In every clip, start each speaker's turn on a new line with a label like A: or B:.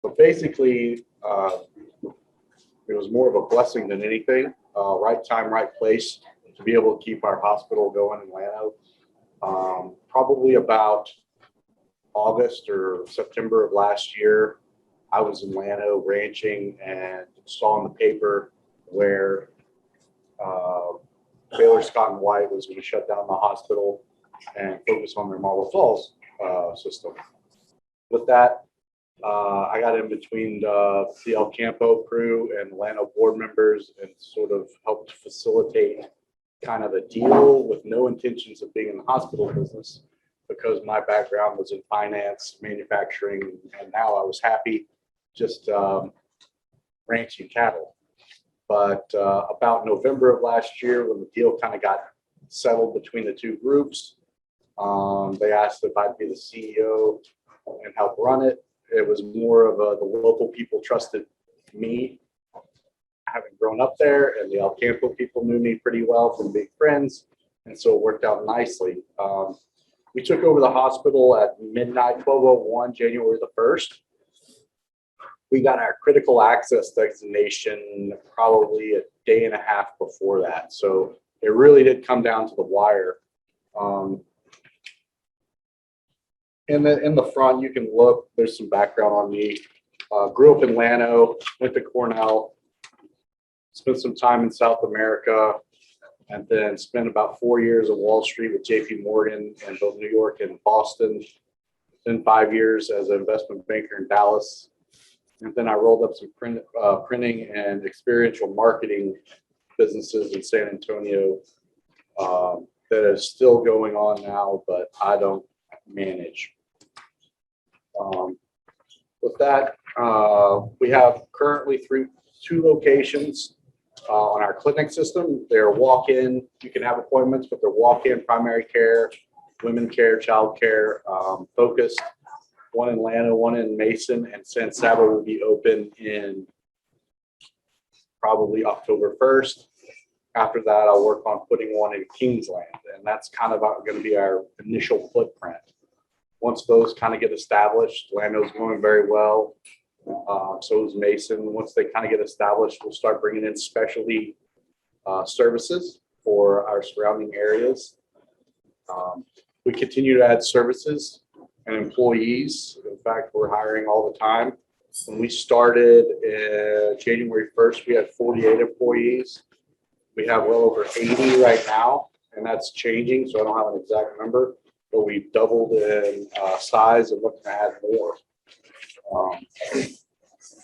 A: But basically, it was more of a blessing than anything. Right time, right place to be able to keep our hospital going in Llano. Probably about August or September of last year, I was in Llano ranching and saw in the paper where Baylor Scott and White was going to shut down the hospital and focus on their Marble Falls system. With that, I got in between the El Campo crew and the Llano board members and sort of helped facilitate kind of a deal with no intentions of being in the hospital business, because my background was in finance, manufacturing, and now I was happy just ranching cattle. But about November of last year, when the deal kind of got settled between the two groups, they asked if I'd be the CEO and help run it. It was more of the local people trusted me, having grown up there, and the El Campo people knew me pretty well from being friends, and so it worked out nicely. We took over the hospital at midnight, 12:01, January the 1st. We got our critical access designation probably a day and a half before that. So it really did come down to the wire. In the front, you can look, there's some background on me. Grew up in Llano, went to Cornell, spent some time in South America, and then spent about 4 years at Wall Street with JP Morgan in both New York and Boston. Then 5 years as an investment banker in Dallas. And then I rolled up some printing and experiential marketing businesses in San Antonio that is still going on now, but I don't manage. With that, we have currently two locations on our clinic system. They're walk-in. You can have appointments, but they're walk-in primary care, women care, child care focused. One in Llano, one in Mason, and San Saba will be open in probably October 1st. After that, I'll work on putting one in Kingsland, and that's kind of going to be our initial footprint. Once those kind of get established, Llano's going very well. So is Mason. Once they kind of get established, we'll start bringing in specialty services for our surrounding areas. We continue to add services and employees. In fact, we're hiring all the time. When we started January 1st, we had 48 employees. We have well over 80 right now, and that's changing, so I don't have an exact number, but we've doubled in size and looking to add more.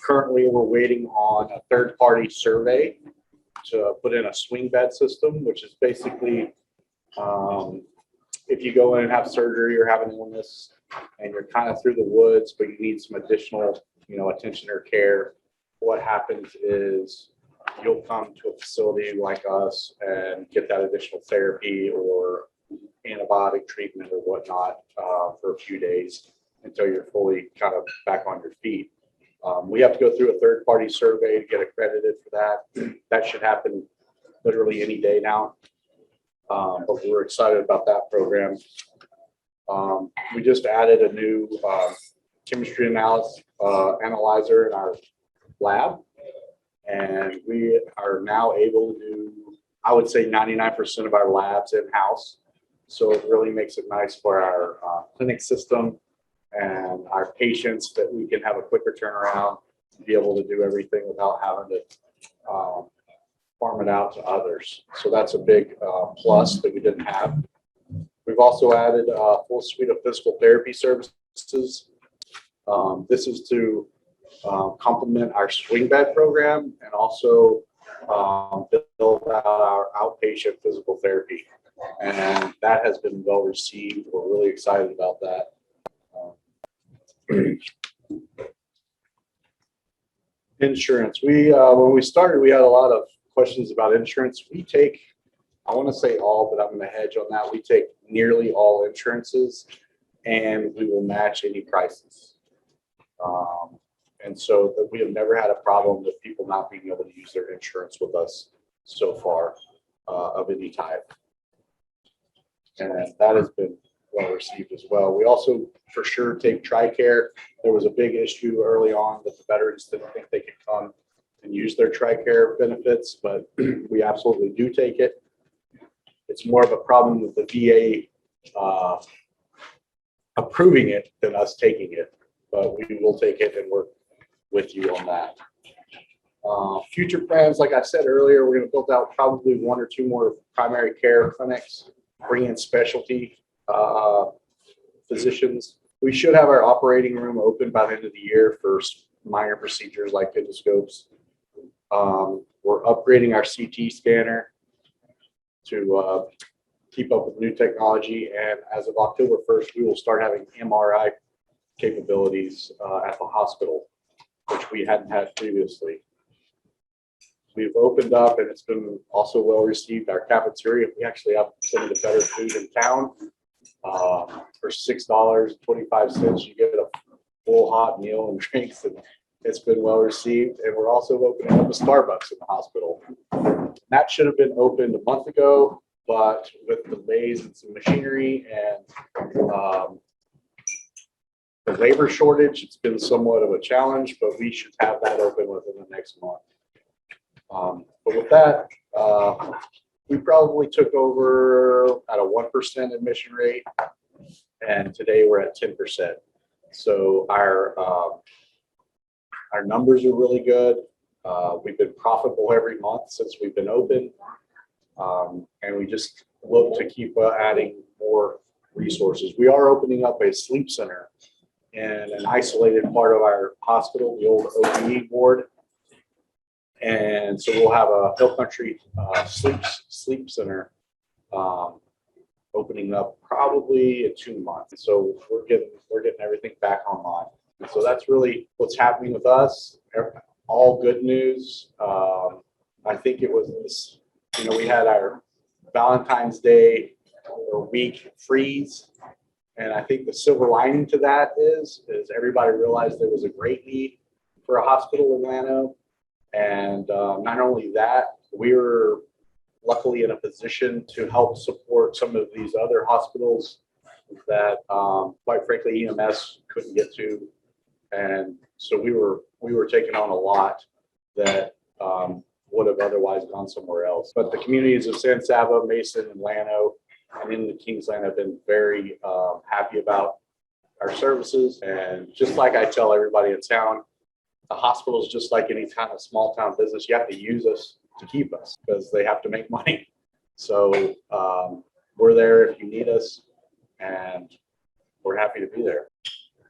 A: Currently, we're waiting on a third-party survey to put in a swing bed system, which is basically if you go in and have surgery or have an illness and you're kind of through the woods, but you need some additional, attention or care, what happens is you'll come to a facility like us and get that additional therapy or antibiotic treatment or whatnot for a few days until you're fully kind of back on your feet. We have to go through a third-party survey to get accredited for that. That should happen literally any day now. But we're excited about that program. We just added a new chemistry analyzer in our lab, and we are now able to do, I would say, 99% of our labs in-house. So it really makes it nice for our clinic system and our patients that we can have a quicker turnaround and be able to do everything without having to farm it out to others. So that's a big plus that we didn't have. We've also added a full suite of physical therapy services. This is to complement our swing bed program and also build out our outpatient physical therapy. And that has been well received. We're really excited about that. Insurance. When we started, we had a lot of questions about insurance. We take, I want to say all, but I'm going to hedge on that. We take nearly all insurances, and we will match any prices. And so that we have never had a problem with people not being able to use their insurance with us so far of any type. And that has been well received as well. We also for sure take TRICARE. There was a big issue early on that the veterans didn't think they could come and use their TRICARE benefits, but we absolutely do take it. It's more of a problem with the VA approving it than us taking it, but we will take it and work with you on that. Future plans, like I said earlier, we're going to build out probably 1 or 2 more primary care clinics, bring in specialty physicians. We should have our operating room open by the end of the year for minor procedures like endoscopes. We're upgrading our CT scanner to keep up with new technology, and as of October 1st, we will start having MRI capabilities at the hospital, which we hadn't had previously. We've opened up, and it's been also well received. Our cafeteria, we actually have some of the better food in town. For $6.25, you get a full hot meal and drinks, and it's been well received. And we're also opening up a Starbucks in the hospital. That should have been opened a month ago, but with delays in some machinery and the labor shortage, it's been somewhat of a challenge, but we should have that open within the next month. But with that, we probably took over at a 1% admission rate, and today we're at 10%. So our numbers are really good. We've been profitable every month since we've been open, and we just look to keep adding more resources. We are opening up a sleep center in an isolated part of our hospital, the old OB ward. And so we'll have a Hill Country sleep center opening up probably in 2 months. So we're getting everything back online. And so that's really what's happening with us. All good news. I think it was this, we had our Valentine's Day or week freeze. And I think the silver lining to that is everybody realized there was a great need for a hospital in Llano. And not only that, we were luckily in a position to help support some of these other hospitals that, quite frankly, EMS couldn't get to. And so we were taking on a lot that would have otherwise gone somewhere else. But the communities of San Saba, Mason, and Llano, and in the Kingsland have been very happy about our services. And just like I tell everybody in town, the hospital is just like any kind of small town business. You have to use us to keep us because they have to make money. So we're there if you need us, and we're happy to be there.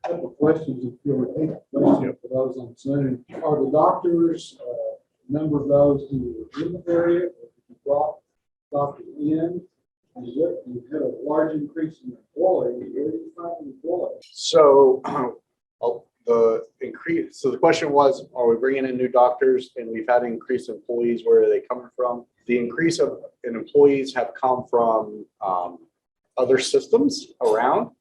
B: A couple of questions, if you'll repeat the question for those on Zoom. Are the doctors, number of those who were in the area, or did you brought doctors in? And you had a large increase in employees. Where did you find employees?
A: So the question was, are we bringing in new doctors? And we've had an increase in employees. Where are they coming from? The increase in employees have come from other systems around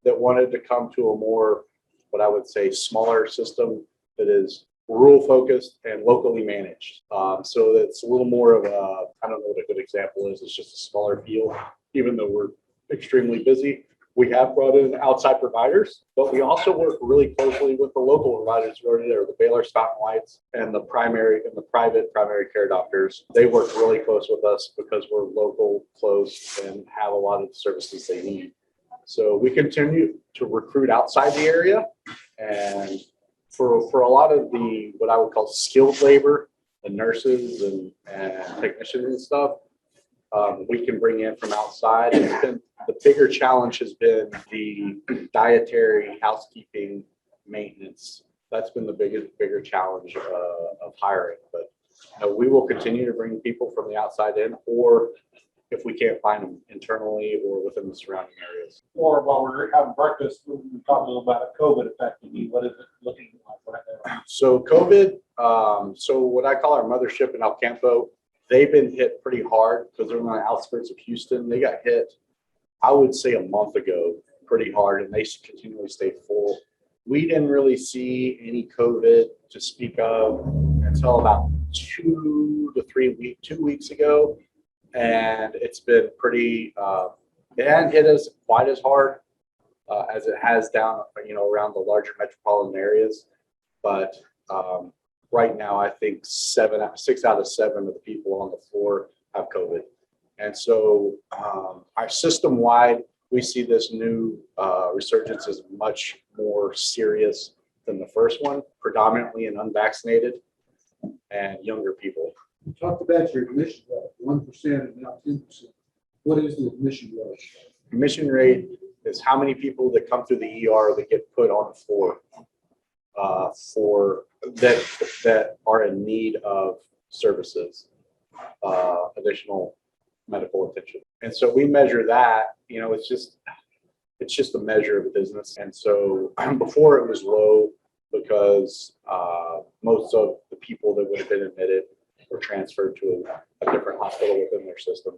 A: that wanted to come to a more, what I would say, smaller system that is rural focused and locally managed. So that's a little more of a, I don't know what a good example is. It's just a smaller field, even though we're extremely busy. We have brought in outside providers, but we also work really closely with the local providers who are there, the Baylor Scott & Whites and the private primary care doctors. They work really close with us because we're local, close, and have a lot of the services they need. So we continue to recruit outside the area, and for a lot of the, what I would call skilled labor, the nurses and technicians and stuff, we can bring in from outside. It's been, the bigger challenge has been the dietary, housekeeping, maintenance. That's been the bigger challenge of hiring. But we will continue to bring people from the outside in, or if we can't find them internally or within the surrounding areas.
C: Or while we're having breakfast, we talked a little about COVID affecting you. What is it looking like right now?
A: So COVID, so what I call our mothership in El Campo, they've been hit pretty hard because they're on the outskirts of Houston. They got hit, I would say, a month ago, pretty hard, and they continually stayed full. We didn't really see any COVID to speak of until about 2 weeks ago. And it's been pretty It hadn't hit us quite as hard as it has down, around the larger metropolitan areas. But right now, I think 6 out of 7 of the people on the floor have COVID. And so our system-wide, we see this new resurgence as much more serious than the first one, predominantly in unvaccinated and younger people.
B: You talked about your admission rate, 1% and now 10%. What is the admission rate?
A: Admission rate is how many people that come through the ER that get put on the floor for that are in need of services, additional medical attention. And so we measure that, it's just a measure of the business. And so before it was low because most of the people that would have been admitted were transferred to a different hospital within their system.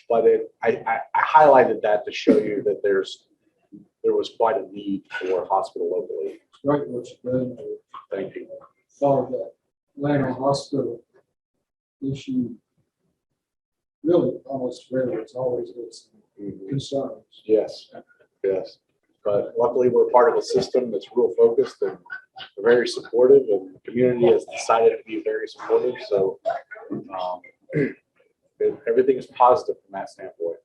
A: But I highlighted that to show you that there was quite a need for a hospital locally.
B: Right, what you've done.
A: Thank you.
B: Thought of that Llano Hospital issue. Really, almost forever, it's always got some concerns.
A: Yes, yes. But luckily, we're part of a system that's real focused and very supportive, and the community has decided to be very supportive. So everything is positive from that standpoint.